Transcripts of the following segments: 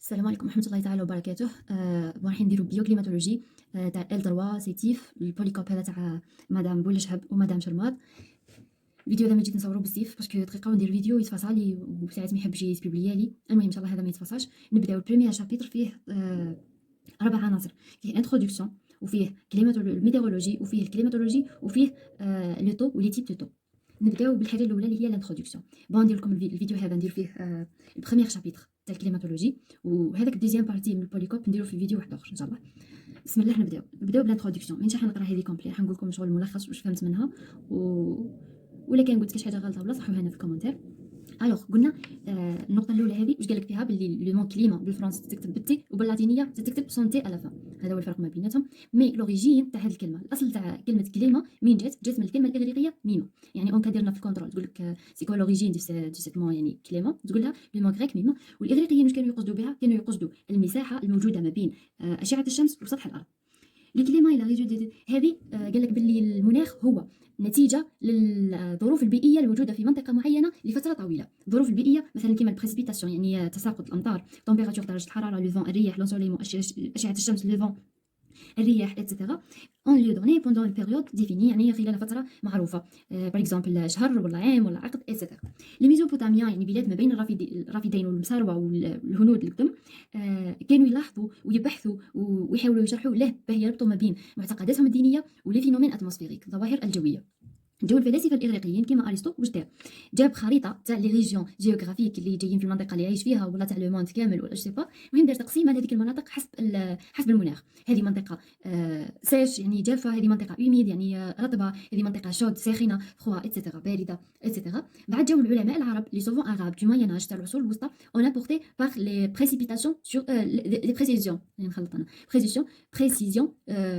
السلام عليكم ورحمة الله تعالى وبركاته. راح نديرو بيوكليماتولوجي تاع ال3 سيتيف البوليكوب هذا تاع مدام بولشهب ومدام شرماط. الفيديو هذا ما جيت نصورو بزاف باسكو دقيقه وندير فيديو يتفصل وساعات ما يحبش يسبيبليا لي. المهم ان شاء الله هذا ما يتفصلش. نبداو البريمير شابيتر فيه 4 عناصر، فيه انتروداكسيون وفيه الميتيرولوجي وفيه الكليماتولوجي وفيه لو طو ولي تيب دو طو. نبداو بالحاجه الاولى اللي هي الانتروداكسيون. بون ندير لكم الفيديو هذا ندير فيه البريمير شابيتر تاع الكليماتولوجي، وهذاك الدوزيام بارتي من البوليكوب نديرو في فيديو واحد اخر ان شاء الله. بسم الله نبداو بالانتروداكسيون. مانيش راح نقرا هذه كومبلي، راح نقول لكم شغل الملخص واش فهمت منها ولا كان قلت كاش حاجه غلطه ولا صحوا هنا في الكومنتير. الوغ قلنا النقطه الاولى هذه واش قالك فيها باللي لو مون كليما بالفرنسي تكتب بالتي وباللاتينيه تكتب سونتي على فا. هذا هو الفرق ما بيناتهم. مي لوريجين تاع هذه الكلمه، الاصل تاع كلمه كليما من جات من الكلمه الاغريقيه ميما. يعني اون كاديرنا في الكونترول تقول لك سي كو لوريجين دو سيت مون يعني كليما، تقول لها لو مون غريك ميما. والاغريقيين واش كانوا يقصدوا بها؟ كانوا يقصدوا المساحه الموجوده ما بين اشعه الشمس وسطح الارض. الكليما الى ريجو هذه قال لك باللي المناخ هو نتيجه للظروف البيئيه الموجوده في منطقه معينه لفتره طويله. الظروف البيئيه مثلا كيما البريسبيتاسيون يعني تساقط الامطار، تمبيراتور درجه الحراره، لو فون الرياح، لونسوليمون اشعه الشمس، لو فون الرياح اتسيتيرا اون لو دوني بوندون اون بيريود ديفيني يعني خلال فتره معروفه، باغ اكزومبل شهر ولا عام ولا عقد اتسيتيرا. لي ميزوبوتاميا يعني بلاد ما بين الرافدين والمساروه والهنود القدم كانوا يلاحظوا ويبحثوا ويحاولوا يشرحوا له باه يربطوا ما بين معتقداتهم الدينيه ولي فينومين اتموسفيريك، الظواهر الجويه. جاو الفلاسفه الاغريقيين كيما ارسطو واش دار؟ جاب خريطه تاع لي ريجيون جيوغرافيك اللي جايين في المنطقه اللي عايش فيها ولا تاع لو موند كامل ولا جو با. المهم دار تقسيمه لهذيك المناطق حسب المناخ. هذه منطقه ساش يعني جافه، هذه منطقه اوميد يعني رطبه، هذه منطقه شود ساخنه فخوه اتسيتيرا بارده اتسيتيرا. بعد جاو العلماء العرب لي سوفون عرب دو موين اج تاع العصور الوسطى اون ابورتي باغ لي بريسيبيتاسيون سور لي بريسيزيون يعني نخلط انا بريسيزيون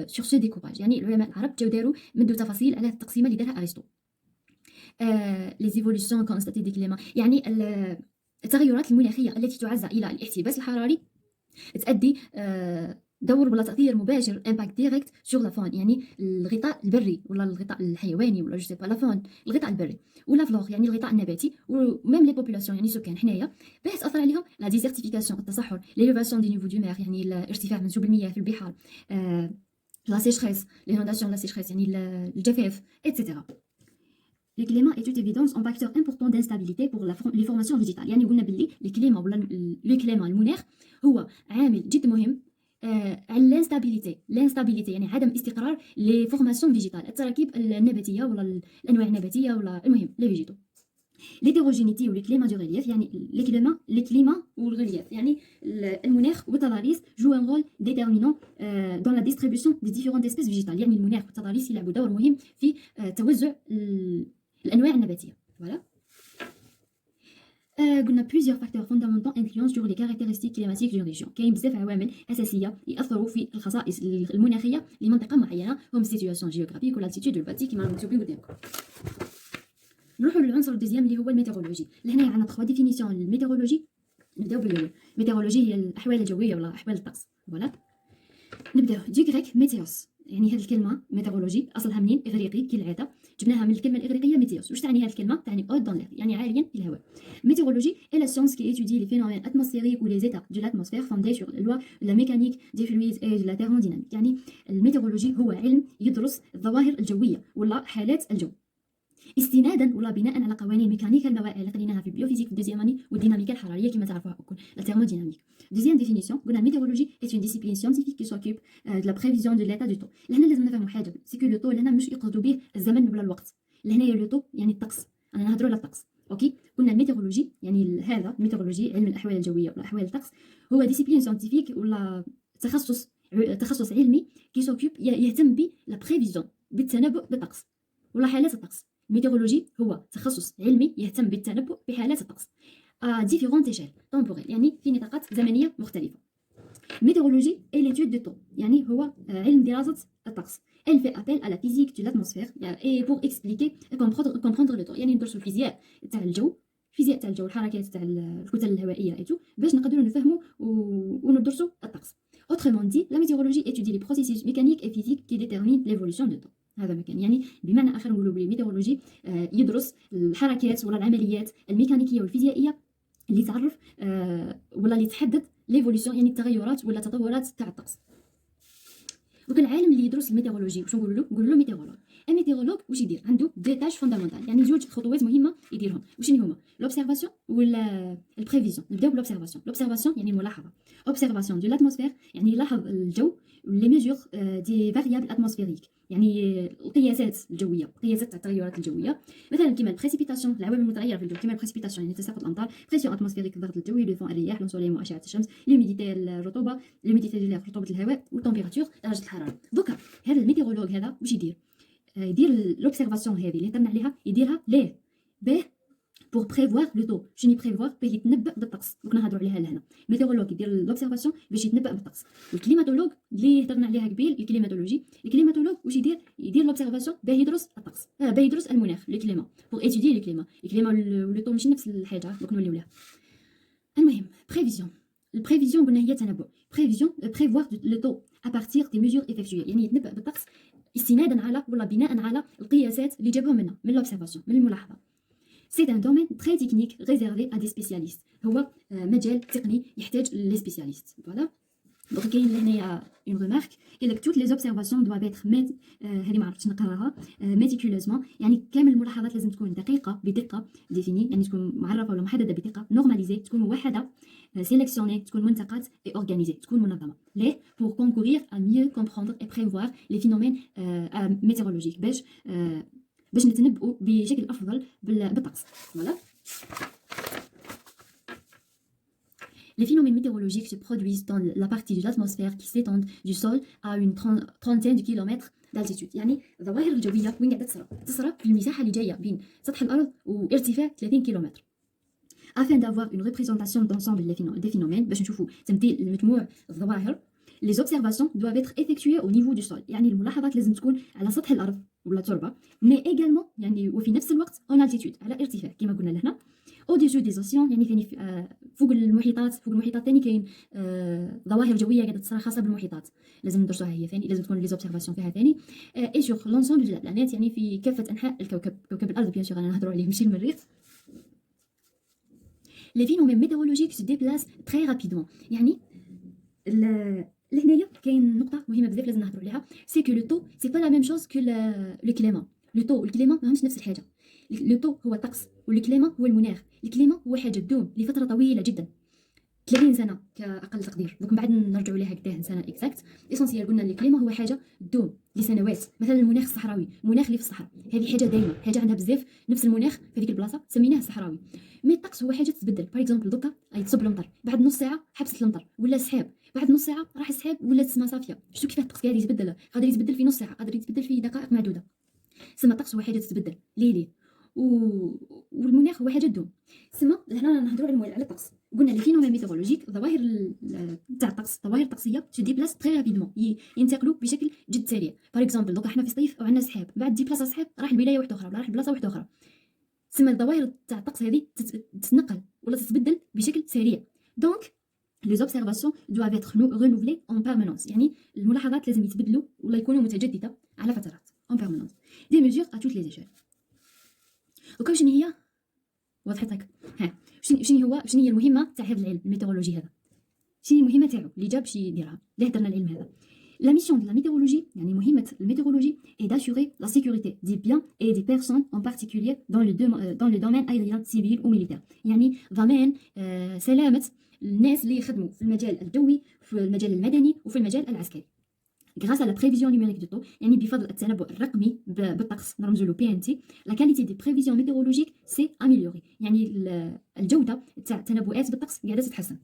سور سو ديكوباج. يعني العلماء العرب جاو داروا مدوا تفاصيل على التقسيمه اللي دارها ارسطو. لي زيفولوسيون كونستاتي دي كليما يعني التغيرات المناخيه التي تعزى الى الاحتباس الحراري تؤدي دور ولا تاثير مباشر امباكت ديريكت سور لا فون يعني الغطاء البري ولا الغطاء الحيواني ولا جو سي با لا فون الغطاء البري ولا فلور يعني الغطاء النباتي وميم لي بوبولاسيون يعني سكان حنايا باه تاثر عليهم لا ديزرتيفيكاسيون التصحر، ليليفاسيون دي نيفو دو مير يعني الارتفاع منسوب المياه في البحار، لا سيشريس لينونداسيون لا سيشريس يعني الجفاف اتسيتيرا. Le climat est une évidence un facteur important d'instabilité pour les formations végétales. يعني قلنا باللي الكليما ولا لو كليما المناخ هو عامل جد مهم على الانستابيليتي يعني عدم استقرار لي فورماسيون فيجيتال، التراكيب النباتيه ولا الانواع النباتيه ولا المهم لي فيجيتو. ليتيروجينيتي ولي كليما دو ريليف يعني لي كليما والريليف يعني المناخ والتضاريس جو ان رول ديتيرمينون دون لا ديستريبيوشن دي ديفيرونت اسبيس فيجيتال. يعني المناخ والتضاريس يلعبوا دور مهم في توزع الانواع النباتيه. فوالا قلنا بليزيور فاكتور فوندامونتال انفلونس سور لي كاركتيرستيك كليماتيك دون ريجيون. كاين بزاف عوامل اساسيه ياثروا في الخصائص المناخيه لمنطقه معينه، هم سيتوياسيون جيوغرافيك ولا التيتود والباتي كيما مكتوبين قدامكم. نروحوا للعنصر الدوزيام اللي هو الميتيرولوجي. لهنا عندنا 3 ديفينيسيون للميتيرولوجي. نبداو بالميتيرولوجي هي الاحوال الجويه ولا احوال الطقس. فوالا نبداو دي غريك ميتيوس يعني هذه الكلمه ميتيرولوجي اصلها منين؟ اغريقي كالعاده، جبناها من الكلمه الاغريقيه ميتيوس. واش تعني هذه الكلمه؟ تعني اود دون لير يعني عاليا في الهواء. ميتيرولوجي est la science qui étudie les phénomènes atmosphériques ou les états de l'atmosphère fondés sur les lois de la mécanique des fluides et de la thermodynamique. يعني الميتيرولوجي هو علم يدرس الظواهر الجويه ولا حالات الجو استنادا ولا بناء على قوانين ميكانيكا الموائع اللي قريناها في البيوفيزيك في الدوزيام اني والديناميكا الحراريه كما تعرفوها الكل لا ثيرموديناميك. دوزيام ديفينيسيون قلنا الميتيرولوجي est une discipline scientifique qui s'occupe de la prévision de l'état du temps. لهنا لازم نفهموا حاجه، سي كو لو طو لهنا مش يقصدوا به الزمن ولا الوقت، لهنايا لو طو يعني الطقس. انا نهضروا على الطقس اوكي. قلنا الميتيرولوجي يعني هذا الميتيرولوجي علم الاحوال الجويه ولا احوال الطقس هو ديسيبلين سيانتيفيك ولا تخصص علمي كي سوكيوب يهتم ب لا بريفيزيون بالتنبؤ بالطقس ولا حالات الطقس. الميتيرولوجي هو تخصص علمي يهتم بالتنبؤ بحالات الطقس ديفيرونت ايشيل تومبوريل يعني في نطاقات زمنيه مختلفه. الميتيرولوجي اي ليتود دو طو يعني هو علم دراسه الطقس. elle fait appel à la physique de l'atmosphère et pour expliquer et comprendre le temps. يعني ندرسوا الفيزياء تاع الجو، الفيزياء تاع الجو، الحركات تاع الكتل الهوائيه ايتو باش نقدروا نفهموا وندرسوا الطقس. autrement dit la météorologie étudie les processus mécaniques et physiques qui déterminent l'évolution du temps. هذا مكان يعني بمعنى اخر نقولوا بلي الميتيرولوجي يدرس الحركات ولا العمليات الميكانيكيه والفيزيائيه اللي تعرف ولا اللي تحدد ليفولوسيون يعني التغيرات ولا التطورات تاع الطقس. دوك العالم اللي يدرس الميتيورولوجي واش نقولوا له ميتيورولوج. الميتيورولوج واش يدير؟ عنده دي تاش فوندامونتال، يعني جوج خطوات مهمه يديرهم. واش هما؟ لوبسيرفاسيون ولا البريفيزيون. نبداو بلوبسيرفاسيون. لوبسيرفاسيون يعني الملاحظه. اوبسيرفاسيون دو لاتموسفير يعني يلاحظ الجو، لي ميزور دي فاريابل اتموسفيريك يعني القياسات الجويه، قياسات تاع التغيرات الجويه، مثلا كيما البريسيبيتاسيون العوامل المتغيره في الجو، كيما البريسيبيتاسيون يعني تساقط الامطار، بريسيون اتموسفيريك الضغط الجوي، لو فون الرياح، لونسوليمون اشعه الشمس، لوميديتي الرطوبه، لوميديتي ديال رطوبه الهواء، والتمبيراتور درجه الحراره. دوكا هذا الميتيورولوج هذا واش يدير؟ يدير لوبسيرفاسيون هذه اللي هضرنا عليها، يديرها ليه؟ باه بور بريفوار لو طو. شنو بريفوار؟ باه يتنبأ بالطقس. دوك نهضروا عليها لهنا. الميتيورولوج يدير لوبسيرفاسيون باش يتنبأ بالطقس. والكليماتولوج اللي هضرنا عليها قبيل الكليماتولوجي، الكليماتولوج واش يدير؟ يدير لوبسيرفاسيون باه يدرس الطقس، باه يدرس المناخ لو كليما، بور ايتودي لو كليما. الكليما ولو طو ماشي نفس الحاجه، دوك نوليو لها. المهم بريفيزيون. البريفيزيون قلنا هي تنبؤ. بريفيزيون بريفوار لو طو ا بارتير دي ميزور ايفيكتوي، يعني يتنبأ بالطقس استنادا على ولا بناء على القياسات اللي جابوها منا من لوبسيرفاسيون، من الملاحظه. C'est un domaine très technique réservé à des spécialistes. هو مجال تقني يحتاج لي سبيسياليست. فوالا. دونك كاين هنايا اون ريمارك، قال لك توت لي زوبسيرفاسيون دو افيتر هذه ما عرفتش نقراها ميتيكولوزمون، يعني كامل الملاحظات لازم تكون دقيقه بدقه، ديفيني يعني تكون معرفه ولا محدده بدقه، نورماليزي تكون موحده، سيليكسيوني تكون منتقات، اي اورغانيزي تكون منظمه. ليه؟ بور كونكورير ا ميو كومبروندر اي بريفوار لي فينومين ميتيورولوجيك، باش نتنبؤوا بشكل افضل بالطقس. فوالا. Les phénomènes météorologiques se produisent dans la partie de l'atmosphère qui s'étend du sol à une trentaine de kilomètres d'altitude. يعني الظواهر الجوية وين قاعدة تصرى في المساحة اللي جاية بين سطح الأرض وارتفاع 30 كيلومتر. Afin d'avoir une représentation d'ensemble des phénomènes، باش نشوفوا تمثيل لمجموع الظواهر، les observations doivent être effectuées au niveau du sol. يعني الملاحظات لازم تكون على سطح الأرض ولا التربة، mais également يعني وفي نفس الوقت en altitude على ارتفاع كما قلنا لهنا. au-dessus des océans يعني ثاني فوق المحيطات. فوق المحيطات ثاني كاين ظواهر جويه قاعده تصرى خاصه بالمحيطات، لازم ندرسوها هي ثاني، لازم تكون لي زوبسيرفاسيون فيها ثاني. اي سور لونسومبل دو لا بلانيت يعني في كافه انحاء الكوكب، كوكب الارض بيان سور انا نهضروا عليه ماشي المريخ. لي فينومين ميتيورولوجيك سو ديبلاس تري رابيدمون، يعني لهنايا كاين نقطه مهمه بزاف لازم نهضروا عليها، سي كو لو طو سي با لا ميم شوز كو لو كليما. لو طو والكليما ماهمش نفس الحاجه. لو طو هو الطقس والكليما هو المناخ. الكليما هو حاجه تدوم لفتره طويله جدا، 30 سنه كاقل تقدير. دوك من بعد نرجعوا ليها قداه سنه اكزاكت. اسونسيال قلنا الكليما هو حاجه تدوم لسنوات، مثلا المناخ الصحراوي، المناخ اللي في الصحراء هذه حاجه دايمه، حاجه عندها بزاف نفس المناخ في هذيك البلاصه سميناه الصحراوي. مي الطقس هو حاجه تتبدل. باغ اكزومبل دوكا تصب المطر، بعد نص ساعه حبست المطر ولا السحاب، بعد نص ساعه راح السحاب ولات السما صافيه. شفتوا كيف الطقس قاعد يتبدل؟ قادر يتبدل في نص ساعه، قادر يتبدل في دقائق معدوده. سما الطقس هو حاجه تتبدل ليه والمناخ هو حاجه تدوم. سما هنا نهضروا على الطقس، قلنا لي فينومين ميتيورولوجيك ظواهر تاع الطقس، ظواهر طقسيه سو ديبلاس تري رابيدمون، ينتقلوا بشكل جد سريع. باغ اكزومبل دوكا حنا في الصيف وعندنا سحاب، بعد دي بلاصه سحاب راح لولايه واحده اخرى ولا راح لبلاصه واحده اخرى. سما الظواهر تاع الطقس هذه تتنقل ولا تتبدل بشكل سريع. دونك لي زوبسيرفاسيون دوافي اتر رينوفلي اون بيرمانونس، يعني الملاحظات لازم يتبدلوا ولا يكونوا متجدده على فترات اون بيرمانونس. دي ميزور ا توت لي زيشيل. دوكا شنو هي وضحت لك؟ ها شنو هي المهمه تاع هذا العلم الميتيورولوجي هذا؟ شنو المهمه تاعو اللي جاب شي يديرها؟ ليه درنا العلم هذا؟ La mission de la météorologie, يعني مهمة الميتيورولوجي est d'assurer la sécurité des biens et des personnes en particulier dans le domaine aérien civil ou militaire. يعني ضمان سلامة الناس اللي يخدموا في المجال الجوي، في المجال المدني وفي المجال العسكري. Grâce à la prévision numérique du temps، يعني بفضل التنبؤ الرقمي بالطقس نرمزوا له PNT، la qualité des prévisions météorologiques s'est améliorée، يعني الجودة تاع التنبؤات بالطقس قاعدة تتحسن.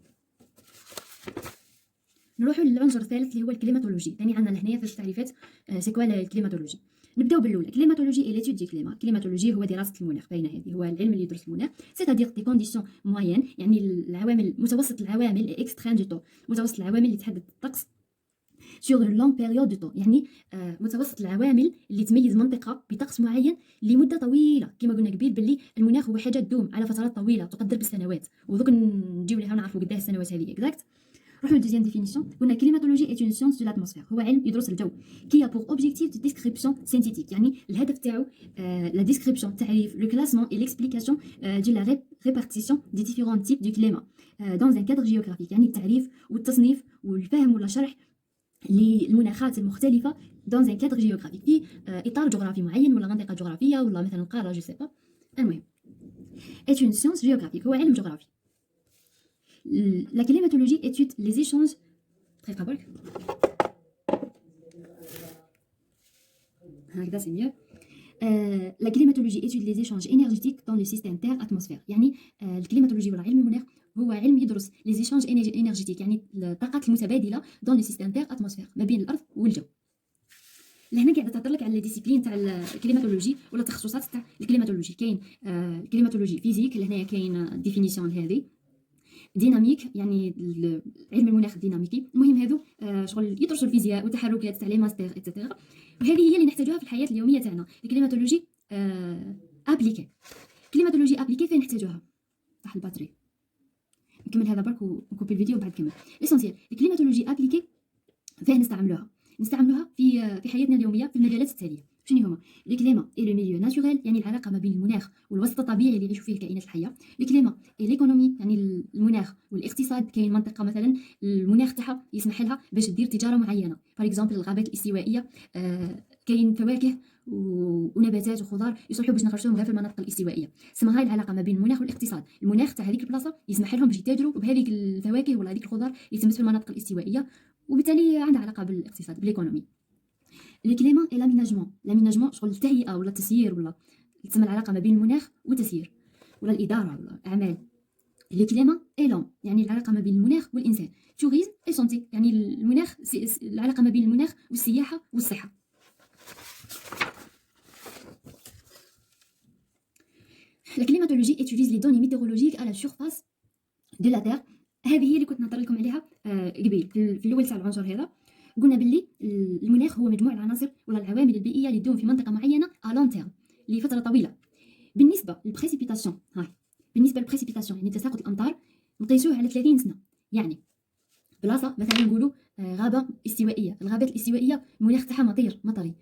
نروحوا للعنصر الثالث اللي هو الكليماتولوجي. ثاني عندنا لهنايا في التعريفات سي كوا الكليماتولوجي. نبداو بالاولى، كليماتولوجي اي ليتود دي كليما. كليماتولوجي هو دراسه المناخ، باينه هذه هو العلم اللي يدرس المناخ، سيتادير دي كونديسيون موين، يعني العوامل متوسط العوامل اكستريم دو طو، متوسط العوامل اللي تحدد الطقس sur une longue période de temps، يعني متوسط العوامل اللي تميز منطقه بطقس معين لمده طويله. كما قلنا قبيل باللي المناخ هو حاجه تدوم على فترات طويله تقدر بالسنوات، ودوك نجيو لها نعرفوا قداه السنوات هذه اكزاكت. نروحو لدوزيام ديفينيسيون. قلنا كليماتولوجي اي اون سيونس دو لاتموسفير، هو علم يدرس الجو كي بور اوبجيكتيف دو ديسكريبسيون سينتيتيك، يعني الهدف تاعو لا ديسكريبسيون، تعريف، لو كلاسمون اي ليكسبليكاسيون دو لا ريبارتيسيون دي ديفيرون تيب دو كليما دون ان كادر جيوغرافيك، يعني التعريف والتصنيف والفهم ولا شرح للمناخات المختلفه دون ان كادر جيوغرافيك، في اطار جغرافي معين ولا منطقه جغرافيه ولا مثلا قاره جو سي با. المهم est une science géographique، هو علم جغرافي. La climatologie étude les échanges دقيقة برك هكذا سي ميو. La climatologie étude les échanges énergétiques dans le système terre-atmosphère، يعني الكليماتولوجي ولا علم المناخ هو علم يدرس les échanges énergétiques، يعني الطاقات المتبادلة dans le système terre-atmosphère، ما بين الأرض والجو. لهنا قاعده تهضر لك على ديسيبلين تاع الكليماتولوجي ولا التخصصات تاع الكليماتولوجي. كاين الكليماتولوجي فيزيك، لهنايا كاين ديفينيسيون هذه ديناميك، يعني علم المناخ الديناميكي. المهم هذو شغل يدرسوا الفيزياء والتحركات تاع لي ماستر ايتترا، وهذه هي اللي نحتاجوها في الحياه اليوميه تاعنا. الكليماتولوجي ابليكي، كليماتولوجي ابليكي فين نحتاجوها؟ طاح الباتري. نكمل هذا برك ونكوبي الفيديو وبعد نكمل. ليسونسيال الكليماتولوجي ابليكي فين نستعملوها في حياتنا اليوميه في المجالات التاليه. شنو هما؟ لي كليما اي لو ميليو ناتوريل، يعني العلاقه ما بين المناخ والوسط الطبيعي اللي يعيشوا فيه الكائنات الحيه. لي كليما اي ليكونومي، يعني المناخ والاقتصاد. كاين منطقه مثلا المناخ تاعها يسمح لها باش دير تجاره معينه، فور اكزومبل الغابات الاستوائيه، كاين فواكه ونباتات وخضار يصلحوا باش نخرجوهم غير في المناطق الاستوائيه. سما هاي العلاقه ما بين المناخ والاقتصاد. المناخ تاع هذيك البلاصه يسمح لهم باش يتاجروا بهذيك الفواكه ولا هذيك الخضار اللي تمت في المناطق الاستوائيه، وبالتالي عندها علاقه بالاقتصاد بالايكونومي. لي كليما اي لاميناجمون شغل التهيئه ولا التسيير، ولا تسمى العلاقه ما بين المناخ والتسيير ولا الاداره ولا الاعمال. لي كليما اي لون، يعني العلاقه ما بين المناخ والانسان. توريزم اي سونتي، يعني المناخ العلاقه ما بين المناخ والسياحه والصحه. La climatologie utilise les données météorologiques à la surface de la Terre. هذه هي اللي كنت نهضر لكم عليها قبيل في الاول تاع العنصر هذا. قلنا باللي المناخ هو مجموع العناصر ولا العوامل البيئيه اللي تدوم في منطقه معينه على لون تيرم لفتره طويله. بالنسبه للبريسيبيتاسيون، يعني تساقط الامطار نقيسوه على 30 سنه. يعني بلاصه مثلا نقولوا غابه استوائيه، الغابات الاستوائيه المناخ تاعها مطري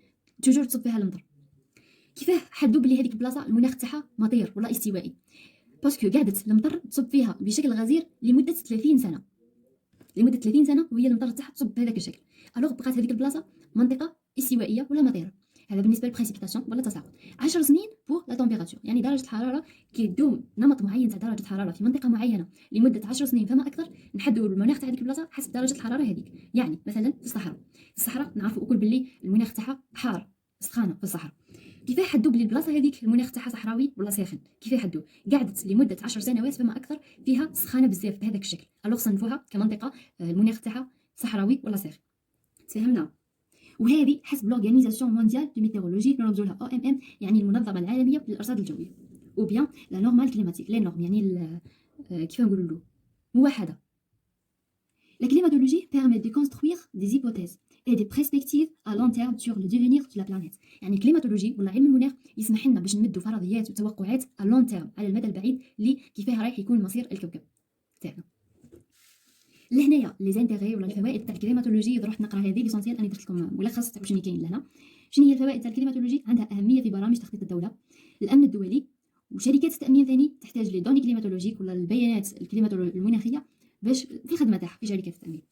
توجور تصب فيها المطر. كيفاه حدوا باللي هذيك البلاصه المناخ تاعها مطير ولا استوائي؟ باسكو قعدت المطر تصب فيها بشكل غزير لمده 30 سنه، وهي المطر تاعها تصب بهذاك الشكل. الوغ بقات هذيك البلاصه منطقه استوائيه ولا مطيره. هذا بالنسبه للبريسيبيتاسيون ولا التساقط. 10 سنين بور لا تمبيراتور، يعني درجه الحراره كي تدوم نمط معين تاع درجه الحراره في منطقه معينه لمده 10 سنين فما اكثر، نحدوا المناخ تاع هذيك البلاصه حسب درجه الحراره هذيك. يعني مثلا في الصحراء نعرفوا الكل باللي المناخ تاعها حار سخانه في الصحراء. كيفاه حدوا بلي البلاصه هذيك المناخ تاعها صحراوي ولا ساخن؟ كيفاه حدوا؟ قعدت لمده 10 سنوات فما اكثر فيها سخانه بزاف بهذاك الشكل، الوغ صنفوها كمنطقه المناخ تاعها صحراوي ولا ساخن. تفهمنا؟ وهذه حسب لورغانيزاسيون مونديال دو ميتيورولوجي، نرمزوا لها OMM، يعني المنظمه العالميه للارصاد الجويه. او بيان لا نورمال كليماتيك، لي نورم يعني كيف نقولوا له موحده. La climatologie permet de construire des hypothèses et des perspectives à long terme sur le devenir de la planète. يعني الكليماتولوجي ولا علم المناخ يسمح لنا باش نمدوا فرضيات وتوقعات على لون تيرم، على المدى البعيد، اللي كيفاه رايح يكون مصير الكوكب تاعنا. لهنايا لي زانتيغي ولا الفوائد تاع الكليماتولوجي. رحت نقرا هذه ليسونسيال، انا درت لكم ملخص تاع شنو كاين لهنا. شنو هي الفوائد تاع الكليماتولوجي؟ عندها اهميه في برامج تخطيط الدوله، الامن الدولي، وشركات التامين ثاني تحتاج لي دوني كليماتولوجيك ولا البيانات المناخيه باش في خدمه تاعها في شركات التامين.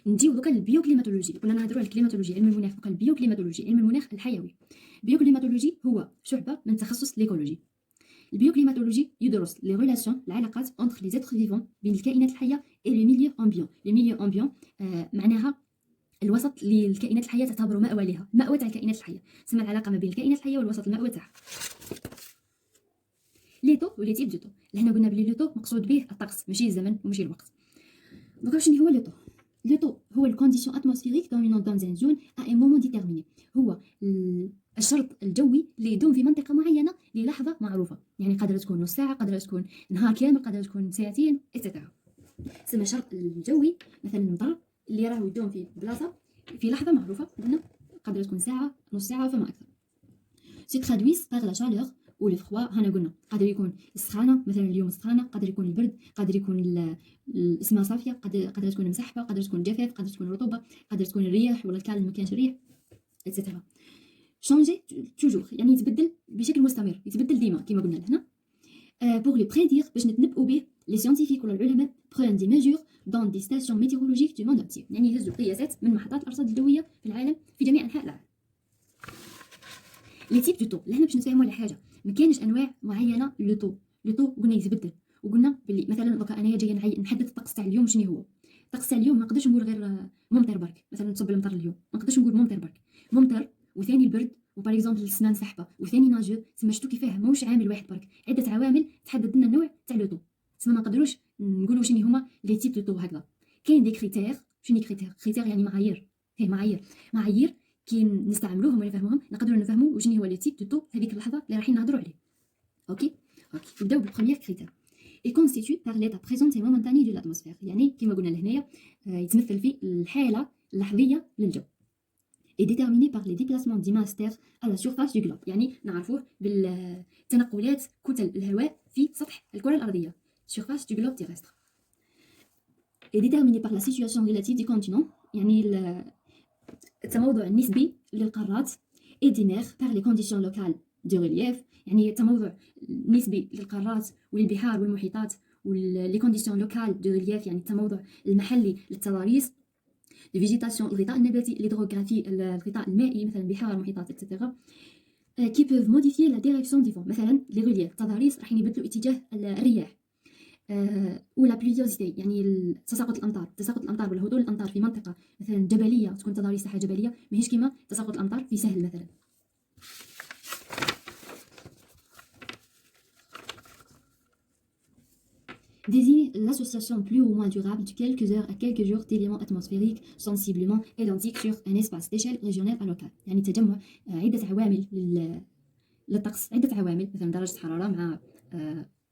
نجيو دوكا للبيوكليماتولوجي، ولا نهضروا على الكليماتولوجي علم المناخ، دوكا البيوكليماتولوجي علم المناخ الحيوي. البيوكليماتولوجي هو شعبه من تخصص الايكولوجي. البيوكليماتولوجي يدرس لي ريلاسيون، العلاقات انتر لي زيتر فيفون، بين الكائنات الحيه اي لو ميليو امبيون. لو ميليو امبيون معناها الوسط اللي الكائنات الحيه تعتبر مأوى لها، المأوى تاع الكائنات الحيه، تسمى العلاقه ما بين الكائنات الحيه والوسط المأوى تاعها. لي تو ولي تيب دو تو، لهنا قلنا بلي لو تو مقصود به الطقس ماشي الزمن وماشي الوقت. دوكا شنو هو لو تو؟ لو تو هو الكونديسيون اتموسفيريك دومينون دون ان زون ا ان مومون ديتيرميني، هو الشرط الجوي اللي يدوم في منطقه معينه للحظه معروفه. يعني قادره تكون نص ساعه، قادره تكون نهار كامل، قادره تكون ساعتين ايتترا. تسمى الشرط الجوي مثلا المطر اللي راه يدوم في بلاصه في لحظه معروفه، قلنا قادره تكون ساعه، نص ساعه فما اكثر. se traduisent par la chaleur ولو فخوا هنا قلنا قادر يكون السخانه، مثلا اليوم سخانه، قادر يكون البرد، قادر يكون السماء صافيه، قادر تكون مسحبه، قادر تكون الجفاف، قادر تكون الرطوبه، قادر تكون الرياح ولا الكالم ما كانش ريح ايتترا. شونجي توجور يعني يتبدل بشكل مستمر، يتبدل ديما كما قلنا لهنا. بوغ لو بريدير باش نتنبؤوا به لي سيانتيفيك ولا العلماء برون دي ميجور دون دي ستاسيون ميتيورولوجيك دو موند انتيي، يعني يهزوا قياسات من محطات الارصاد الجويه في العالم في جميع انحاء العالم. لي تيب دو طو لهنا باش نتفاهموا على حاجه، ما كاينش انواع معينه لو طو قلنا يتبدل، وقلنا باللي مثلا دوكا انايا جايه نحدد الطقس تاع اليوم شنو هو. الطقس تاع اليوم ما نقدرش نقول غير ممطر برك، مثلا تصب المطر اليوم ما نقدرش نقول ممطر برك، ممطر وثاني البرد وبار اكزومبل السنان سحبه وثاني ناجو، تما شفتو كيفاه ماهوش عامل واحد برك، عده عوامل تحدد لنا النوع تاع لو طو، تما ما نقدروش نقولوا شنو هما لي تيب دو طو هكذا. كاين دي كريتير، شنو كريتير يعني معايير، هي معايير كي نستعملوهم ولا نفهموهم نقدروا نفهموا وشنو هو لي تيب دو طو في هذيك اللحظه اللي رايحين نهضروا عليه. اوكي نبداو بالبروميير كريتير et constitue par l'état présent et momentané de l'atmosphère، يعني كما قلنا لهنايا يتمثل في الحاله اللحظيه للجو. et déterminé par les déplacements d'immenses terres à la surface du globe، يعني نعرفوه بالتنقلات كتل الهواء في سطح الكره الارضيه surface du globe terrestre. et déterminé par la situation relative du continent، يعني التموضع النسبي للقارات et des mers par les conditions locales de relief، يعني التموضع النسبي للقارات والبحار والمحيطات ولي كونديسيون لوكال دو ريليف، يعني التموضع المحلي للتضاريس، الفيجيتاسيون الغطاء النباتي، الهيدروغرافي الغطاء المائي مثلا بحار محيطات اتسيتيرا. كي بوف موديفيي لا ديريكسيون دي فون، مثلا لي ريليف التضاريس راح يبدلوا اتجاه الرياح، ولا بلوفيوزيتي يعني تساقط الامطار ولا هطول الامطار في منطقه مثلا جبليه تكون تضاريس تاعها جبليه ماهيش كيما تساقط الامطار في سهل مثلا. désigne l'association plus ou moins durable de quelques heures à quelques jours d'éléments atmosphériques sensiblement identiques sur un espace d'échelle régionale à locale، يعني تجمع عدة عوامل للطقس، عدة عوامل مثلا درجة الحرارة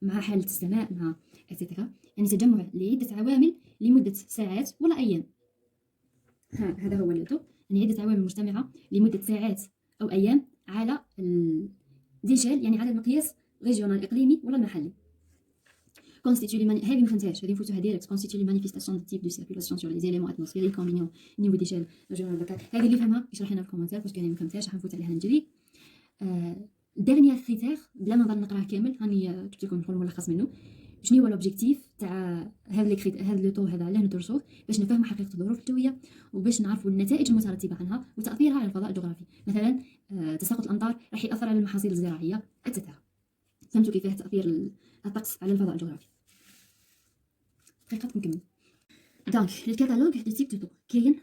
مع حالة السماء مع اتسيتيرا، يعني تجمع لعدة عوامل لمدة ساعات ولا أيام. هذا هو اللوتو، يعني عدة عوامل مجتمعة لمدة ساعات أو أيام على ديشيل، يعني على المقياس ريجيونال إقليمي ولا المحلي. constitue les هذه ما فهمتهاش، هذه نفوتوها ديريكت. constitue les manifestations de type de circulation sur les éléments atmosphériques combinés au niveau d'échelle régionale locale. هذه اللي فهمها يشرح لنا في الكومنتير باسكو انا ما فهمتهاش، راح نفوت عليها نجري. ديرنيير كريتير بلا ما نضل نقراه كامل، هاني جبت لكم نقول ملخص منه. شنو هو لوبجيكتيف تاع هذا الكريتير، هذا لو طو هذا علاه ندرسوه باش نفهموا حقيقه الظروف الجويه وباش نعرفوا النتائج المترتبه عنها وتاثيرها على الفضاء الجغرافي، مثلا تساقط الامطار راح ياثر على المحاصيل الزراعيه اتسيتيرا. فهمتوا كيفاه تاثير الطقس على الفضاء الجغرافي؟ دقيقة نكمل. دونك الكتالوج دي تيب دو طو كاين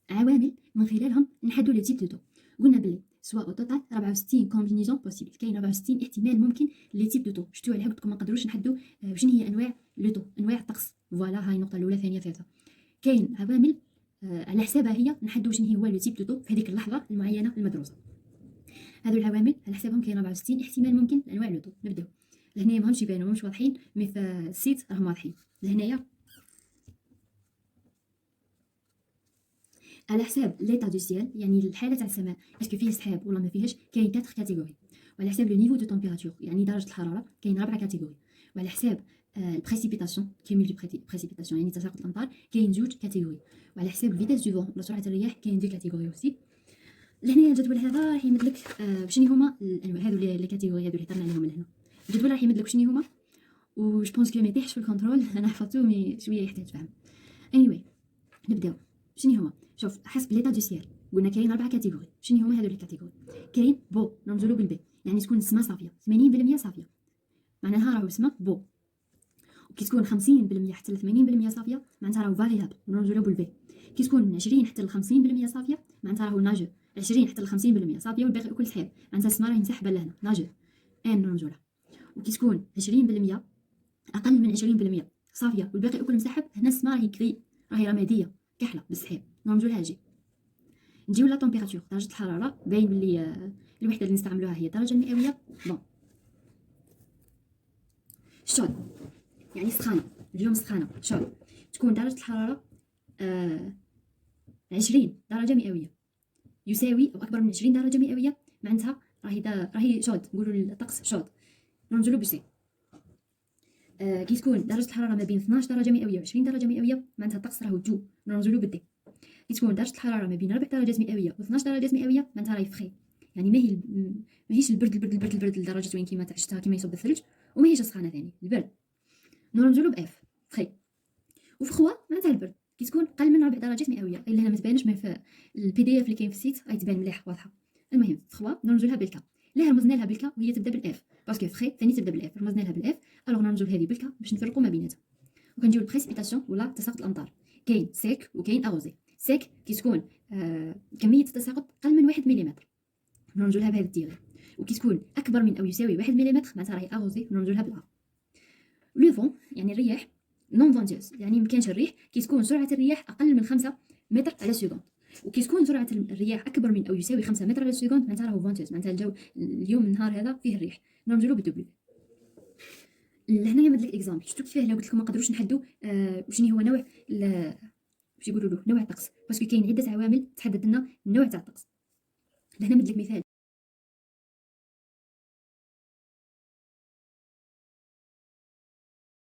عوامل من خلالهم نحددوا لي تيب دو طو. قلنا بلي سواء او توتال 64 كومبينيزون بوسيبل، كاين 64 احتمال ممكن لي تيب دو طو. شفتوا عليها قلت لكم ما نقدروش نحددوا شنو هي انواع لو طو، انواع الطقس. فوالا هاي النقطة الأولى، ثانية ثالثة. كاين عوامل على حسابها هي نحددوا شنو هو لو تيب دو طو في هذيك اللحظة المعينة المدروسة. هذو العوامل على حسابهم كاين 64 احتمال ممكن لانواع لو طو. نبداو لهنايا ماهمش يبانوا ماهمش واضحين، مي في السيت راهم واضحين. لهنايا على حساب ليتا دو سيال، يعني الحاله تاع السماء اسكو فيه سحاب ولا ما فيهش، كاين 4 كاتيجوري. وعلى حساب لو نيفو دو تمبيراتور يعني درجه الحراره كاين 4 كاتيجوري. وعلى حساب البريسيبيتاسيون كيميل دو بريسيبيتاسيون يعني تساقط الامطار كاين 2 كاتيجوري. وعلى حساب فيتاس دو فون ولا سرعه الرياح كاين 2 كاتيجوري اوسي. لهنايا الجدول هذا راح يمد لك شنو هما الانواع هذو لي كاتيجوري هذو اللي هضرنا عليهم لهنا. الجدول راح يمد لك شنو هما، و جو بونس كو ما يطيحش في الكونترول، انا حفظته مي شويه يحتاج فهم. anyway نبداو. شنو هما؟ شوف حسب ليتا دو سيال قلنا كاين 4 كاتيجوري. شنو هما هذو لي كاتيجوري؟ كاين بو نرمزولو بالبي، يعني تكون السما صافيه 80% صافيه، معناها راهو السما بو. وكي تكون 50% حتى ل 80% صافيه معناتها راهو فاريابل نرمزولو بالبي. كي تكون 20 حتى ل 50% صافيه معناتها راهو ناجو. 20 حتى ل 50% صافيه والباقي كل سحاب معناتها السما راهي مسحبه لهنا ناجو ان نرمزولها. وكي تكون 20% اقل من 20% صافيه والباقي كل مسحب، هنا السما راهي كري، راهي رماديه كحله بالسحاب نرمزولها جي. نجيو لا تمبيراتور درجه الحراره، باين بلي الوحده اللي نستعملوها هي الدرجه المئويه. بون شود يعني سخانه، اليوم سخانه شود تكون درجه الحراره 20 درجه مئويه يساوي او اكبر من 20 درجه مئويه، معناتها راهي شود، نقولوا الطقس شود، نرمزوا له بسي. كي تكون درجه الحراره ما بين 12 درجه مئويه و 20 درجه مئويه معناتها الطقس راهو جو، نرمزوا له بالدي. كي تكون درجه الحراره ما بين 4 درجات مئويه و 12 درجه مئويه معناتها راهي فخي، يعني ماهيش البرد لدرجه وين كيما تعشتها كيما يصب الثلج، وماهيش السخانه ثاني البرد، نرمزوا له باف فخي. وفخوه معناتها البرد كي تكون قل من 4 درجات مئويه، الا هنا ما تبانش، مي في البي دي اف اللي كاين في السيت راهي تبان مليح واضحه. المهم فخوه نرمزوا لها بالكا، لا رمزنا لها بالكا وهي تبدا بالاف باسكو فخي ثاني تبدا بالاف، رمزنا لها بالاف، الوغ نرمزوا لهذه بالكا باش نفرقوا ما بيناتها. وكنجيو البريسيبيتاسيون ولا تساقط الامطار، كاين سيك وكاين اغوزي. سيك كي تكون كميه التساقط قل من 1 ملم، نرمزوا لها بهذا التيغي. وكي تكون اكبر من او يساوي 1 ملم معناتها راهي اغوزي، نرمزوا لها بالها. لو فون يعني الرياح نون فونتيوز، يعني مكانش الريح كي تكون سرعه الرياح اقل من 5 متر على السكوند، وكي تكون سرعه الرياح اكبر من او يساوي 5 متر على السكوند معناتها راهو فونتيوز، معناتها الجو اليوم النهار هذا فيه الريح، نرمزوا له بالدبليو. لهنايا مد لك اكزامبل، شفتو كيفاه لو قلت لكم ما قدروش نحدوا شنو هو نوع باش يقولوا له نوع الطقس، باسكو كاين عده عوامل تحدد لنا النوع تاع الطقس. لهنا مد لك مثال